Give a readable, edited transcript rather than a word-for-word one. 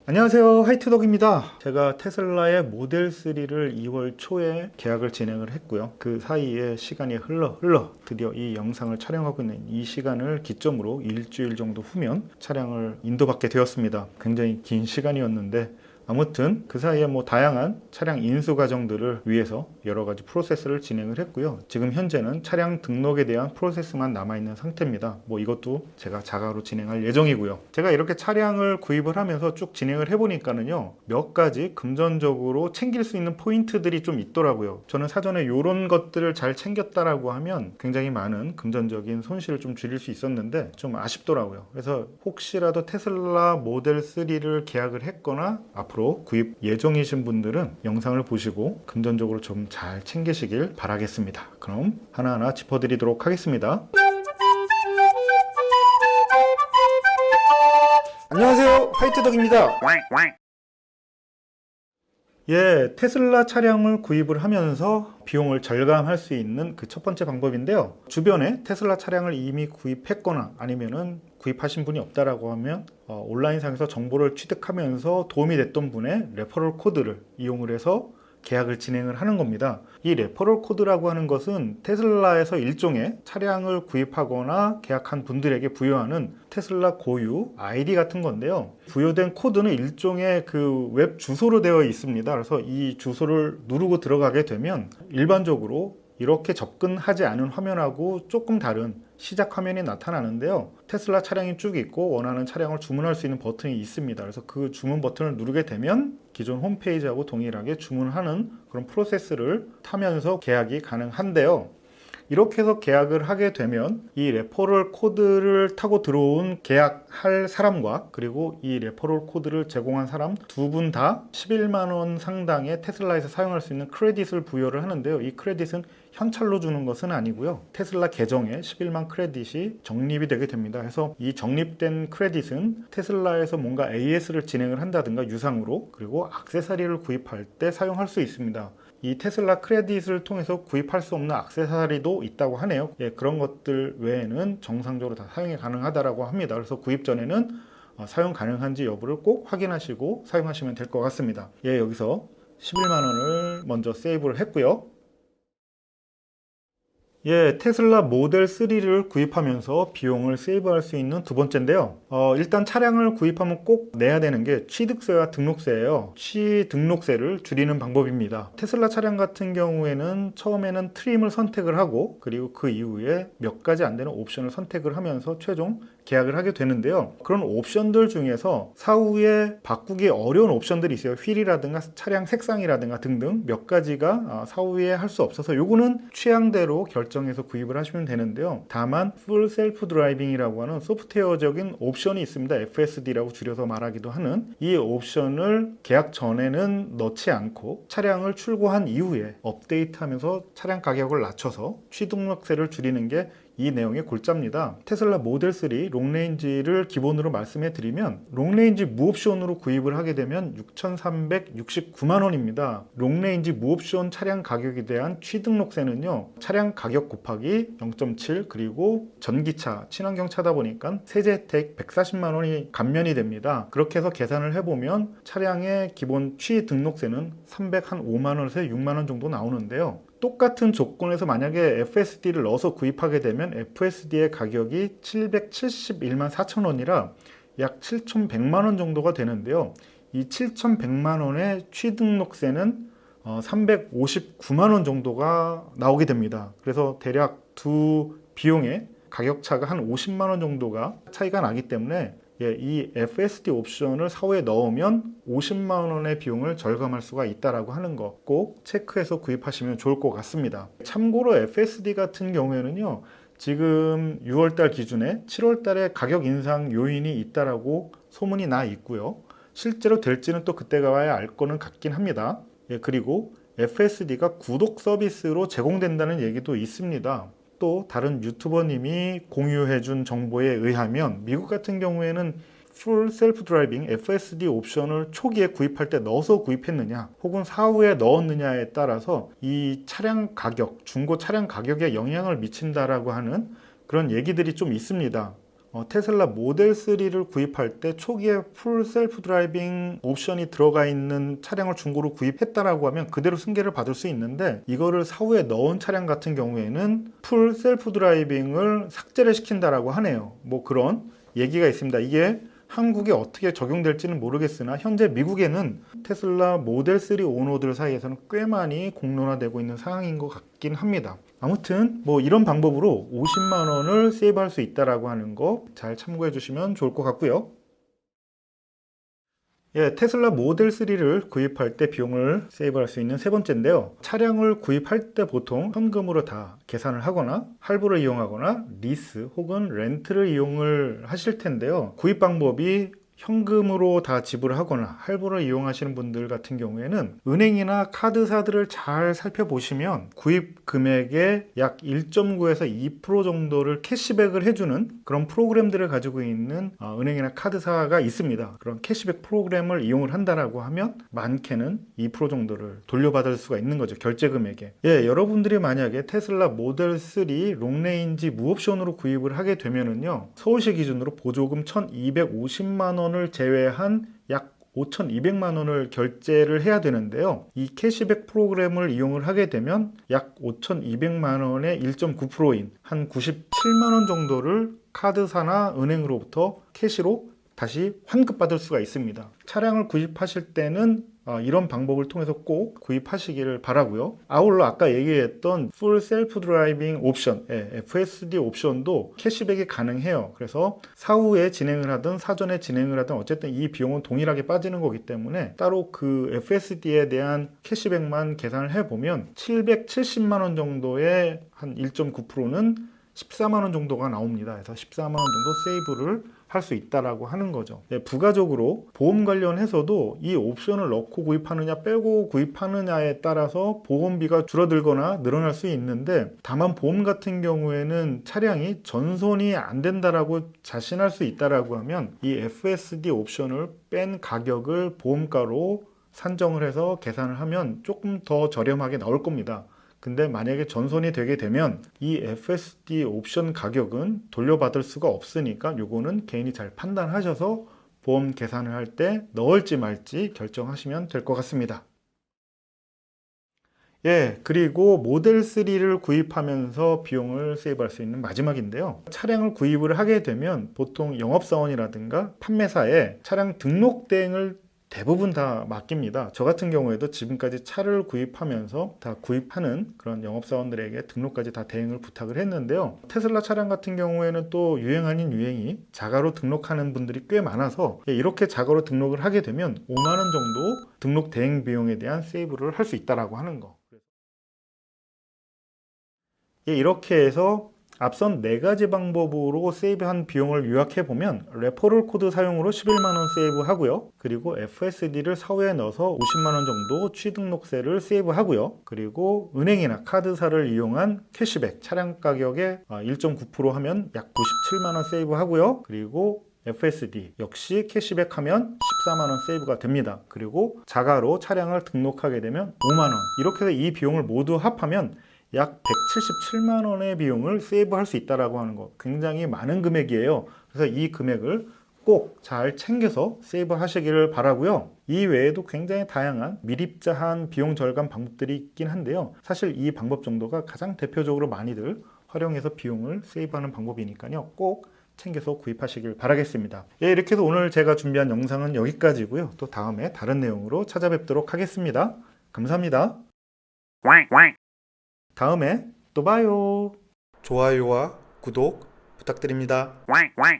안녕하세요, 화이트덕입니다. 제가 테슬라의 모델 3를 2월 초에 계약을 진행을 했고요. 그 사이에 시간이 흘러 드디어 이 영상을 촬영하고 있는 이 시간을 기점으로 일주일 정도 후면 차량을 인도받게 되었습니다. 굉장히 긴 시간이었는데 아무튼 그 사이에 다양한 차량 인수 과정들을 위해서 여러 가지 프로세스를 진행을 했고요. 지금 현재는 차량 등록에 대한 프로세스만 남아있는 상태입니다. 이것도 제가 자가로 진행할 예정이고요. 제가 이렇게 차량을 구입을 하면서 쭉 진행을 해보니까는요, 몇 가지 금전적으로 챙길 수 있는 포인트들이 좀 있더라고요. 저는 사전에 이런 것들을 잘 챙겼다라고 하면 굉장히 많은 금전적인 손실을 좀 줄일 수 있었는데 좀 아쉽더라고요. 그래서 혹시라도 테슬라 모델 3를 계약을 했거나 앞으로 구입 예정이신 분들은 영상을 보시고 금전적으로 좀 잘 챙기시길 바라겠습니다. 그럼 하나하나 짚어드리도록 하겠습니다. 안녕하세요, 화이트덕입니다. 테슬라 차량을 구입을 하면서 비용을 절감할 수 있는 그 첫 번째 방법인데요. 주변에 테슬라 차량을 이미 구입했거나 아니면은 구입하신 분이 없다라고 하면 온라인상에서 정보를 취득하면서 도움이 됐던 분의 레퍼럴 코드를 이용을 해서 계약을 진행을 하는 겁니다. 이 레퍼럴 코드라고 하는 것은 테슬라에서 일종의 차량을 구입하거나 계약한 분들에게 부여하는 테슬라 고유 아이디 같은 건데요. 부여된 코드는 일종의 그 웹 주소로 되어 있습니다. 그래서 이 주소를 누르고 들어가게 되면 일반적으로 이렇게 접근하지 않은 화면하고 조금 다른 시작 화면이 나타나는데요. 테슬라 차량이 쭉 있고 원하는 차량을 주문할 수 있는 버튼이 있습니다. 그래서 그 주문 버튼을 누르게 되면 기존 홈페이지하고 동일하게 주문하는 그런 프로세스를 타면서 계약이 가능한데요. 이렇게 해서 계약을 하게 되면 이 레퍼럴 코드를 타고 들어온 계약할 사람과 그리고 이 레퍼럴 코드를 제공한 사람 두 분 다 11만 원 상당의 테슬라에서 사용할 수 있는 크레딧을 부여를 하는데요. 이 크레딧은 현찰로 주는 것은 아니고요. 테슬라 계정에 11만 크레딧이 적립이 되게 됩니다. 그래서 이 적립된 크레딧은 테슬라에서 뭔가 AS를 진행을 한다든가 유상으로 그리고 액세서리를 구입할 때 사용할 수 있습니다. 이 테슬라 크레딧을 통해서 구입할 수 없는 액세서리도 있다고 하네요. 그런 것들 외에는 정상적으로 다 사용이 가능하다고 합니다. 그래서 구입 전에는 사용 가능한지 여부를 꼭 확인하시고 사용하시면 될 것 같습니다. 여기서 11만 원을 먼저 세이브를 했고요. 테슬라 모델 3를 구입하면서 비용을 세이브할 수 있는 두 번째인데요. 일단 차량을 구입하면 꼭 내야 되는 게 취득세와 등록세예요. 취등록세를 줄이는 방법입니다. 테슬라 차량 같은 경우에는 처음에는 트림을 선택을 하고 그리고 그 이후에 몇 가지 안 되는 옵션을 선택을 하면서 최종 계약을 하게 되는데요. 그런 옵션들 중에서 사후에 바꾸기 어려운 옵션들이 있어요. 휠이라든가 차량 색상이라든가 등등 몇 가지가 사후에 할 수 없어서 요거는 취향대로 결정해서 구입을 하시면 되는데요. 다만 풀 셀프 드라이빙이라고 하는 소프트웨어적인 옵션이 있습니다. FSD라고 줄여서 말하기도 하는 이 옵션을 계약 전에는 넣지 않고 차량을 출고한 이후에 업데이트하면서 차량 가격을 낮춰서 취등록세를 줄이는 게 이 내용의 골자입니다. 테슬라 모델 3 롱레인지를 기본으로 말씀해 드리면 롱레인지 무옵션으로 구입을 하게 되면 6,369만 원입니다. 롱레인지 무옵션 차량 가격에 대한 취등록세는요. 차량 가격 곱하기 0.7 그리고 전기차, 친환경 차다 보니까 세제 혜택 140만 원이 감면이 됩니다. 그렇게 해서 계산을 해보면 차량의 기본 취등록세는 305만 원에서 6만 원 정도 나오는데요. 똑같은 조건에서 만약에 FSD를 넣어서 구입하게 되면 FSD의 가격이 771만 4천 원이라 약 7,100만 원 정도가 되는데요. 이 7,100만 원의 취등록세는 359만 원 정도가 나오게 됩니다. 그래서 대략 두 비용의 가격 차가 한 50만 원 정도가 차이가 나기 때문에 이 FSD 옵션을 사후에 넣으면 50만 원의 비용을 절감할 수가 있다라고 하는 거 꼭 체크해서 구입하시면 좋을 것 같습니다. 참고로 FSD 같은 경우에는요. 지금 6월달 기준에 7월달에 가격 인상 요인이 있다라고 소문이 나 있고요. 실제로 될지는 또 그때 가야 알 거는 같긴 합니다. 그리고 FSD가 구독 서비스로 제공된다는 얘기도 있습니다. 또 다른 유튜버님이 공유해준 정보에 의하면 미국 같은 경우에는 풀 셀프 드라이빙 FSD 옵션을 초기에 구입할 때 넣어서 구입했느냐 혹은 사후에 넣었느냐에 따라서 이 차량 가격, 중고 차량 가격에 영향을 미친다라고 하는 그런 얘기들이 좀 있습니다. 테슬라 모델 3를 구입할 때 초기에 풀 셀프 드라이빙 옵션이 들어가 있는 차량을 중고로 구입했다라고 하면 그대로 승계를 받을 수 있는데, 이거를 사후에 넣은 차량 같은 경우에는 풀 셀프 드라이빙을 삭제를 시킨다라고 하네요. 뭐 그런 얘기가 있습니다. 이게 한국에 어떻게 적용될지는 모르겠으나 현재 미국에는 테슬라 모델 3 오너들 사이에서는 꽤 많이 공론화되고 있는 상황인 것 같긴 합니다. 아무튼 뭐 이런 방법으로 50만 원을 세이브할 수 있다라고 하는 거 잘 참고해 주시면 좋을 것 같고요. 예, 테슬라 모델 3를 구입할 때 비용을 세이브할 수 있는 세 번째인데요. 차량을 구입할 때 보통 현금으로 다 계산을 하거나 할부를 이용하거나 리스 혹은 렌트를 이용을 하실 텐데요. 구입 방법이 현금으로 다 지불하거나 할부를 이용하시는 분들 같은 경우에는 은행이나 카드사들을 잘 살펴보시면 구입 금액의 약 1.9에서 2% 정도를 캐시백을 해주는 그런 프로그램들을 가지고 있는 은행이나 카드사가 있습니다. 그런 캐시백 프로그램을 이용을 한다라고 하면 많게는 2% 정도를 돌려받을 수가 있는 거죠. 결제 금액에. 예, 여러분들이 만약에 테슬라 모델 3 롱레인지 무옵션으로 구입을 하게 되면은요, 서울시 기준으로 보조금 1,250만 원을 제외한 약 5,200만 원을 결제를 해야 되는데요. 이 캐시백 프로그램을 이용을 하게 되면 약 5,200만 원의 1.9%인 한 97만 원 정도를 카드사나 은행으로부터 캐시로 다시 환급받을 수가 있습니다. 차량을 구입하실 때는 이런 방법을 통해서 꼭 구입하시기를 바라고요. 아울러 아까 얘기했던 풀 셀프 드라이빙 옵션, FSD 옵션도 캐시백이 가능해요. 그래서 사후에 진행을 하든 사전에 진행을 하든 어쨌든 이 비용은 동일하게 빠지는 거기 때문에 따로 그 FSD에 대한 캐시백만 계산을 해보면 770만 원 정도의 한 1.9%는 14만 원 정도가 나옵니다. 그래서 14만 원 정도 세이브를 할 수 있다라고 하는 거죠. 부가적으로 보험 관련해서도 이 옵션을 넣고 구입하느냐 빼고 구입하느냐에 따라서 보험비가 줄어들거나 늘어날 수 있는데, 다만 보험 같은 경우에는 차량이 전손이 안 된다라고 자신할 수 있다라고 하면 이 FSD 옵션을 뺀 가격을 보험가로 산정을 해서 계산을 하면 조금 더 저렴하게 나올 겁니다. 근데 만약에 전손이 되게 되면 이 FSD 옵션 가격은 돌려받을 수가 없으니까 요거는 개인이 잘 판단하셔서 보험 계산을 할 때 넣을지 말지 결정하시면 될 것 같습니다. 예, 그리고 모델 3를 구입하면서 비용을 세이브할 수 있는 마지막인데요. 차량을 구입을 하게 되면 보통 영업사원이라든가 판매사에 차량 등록 대행을 대부분 다 맡깁니다. 저 같은 경우에도 지금까지 차를 구입하면서 다 구입하는 그런 영업사원들에게 등록까지 다 대행을 부탁을 했는데요. 테슬라 차량 같은 경우에는 또 유행 아닌 유행이 자가로 등록하는 분들이 꽤 많아서 이렇게 자가로 등록을 하게 되면 5만 원 정도 등록 대행 비용에 대한 세이브를 할 수 있다라고 하는 거. 이렇게 해서 앞선 4가지 방법으로 세이브한 비용을 요약해보면 레퍼럴 코드 사용으로 11만원 세이브 하고요. 그리고 FSD를 사후에 넣어서 50만원 정도 취등록세를 세이브 하고요. 그리고 은행이나 카드사를 이용한 캐시백, 차량 가격의 1.9% 하면 약 97만원 세이브 하고요. 그리고 FSD 역시 캐시백 하면 14만원 세이브가 됩니다. 그리고 자가로 차량을 등록하게 되면 5만원. 이렇게 해서 이 비용을 모두 합하면 약 177만 원의 비용을 세이브할 수 있다라고 하는 거, 굉장히 많은 금액이에요. 그래서 이 금액을 꼭 잘 챙겨서 세이브 하시기를 바라고요. 이 외에도 굉장히 다양한 미립자한 비용 절감 방법들이 있긴 한데요. 사실 이 방법 정도가 가장 대표적으로 많이들 활용해서 비용을 세이브하는 방법이니까요. 꼭 챙겨서 구입하시길 바라겠습니다. 예, 이렇게 해서 오늘 제가 준비한 영상은 여기까지고요. 또 다음에 다른 내용으로 찾아뵙도록 하겠습니다. 감사합니다. 다음에 또 봐요. 좋아요와 구독 부탁드립니다.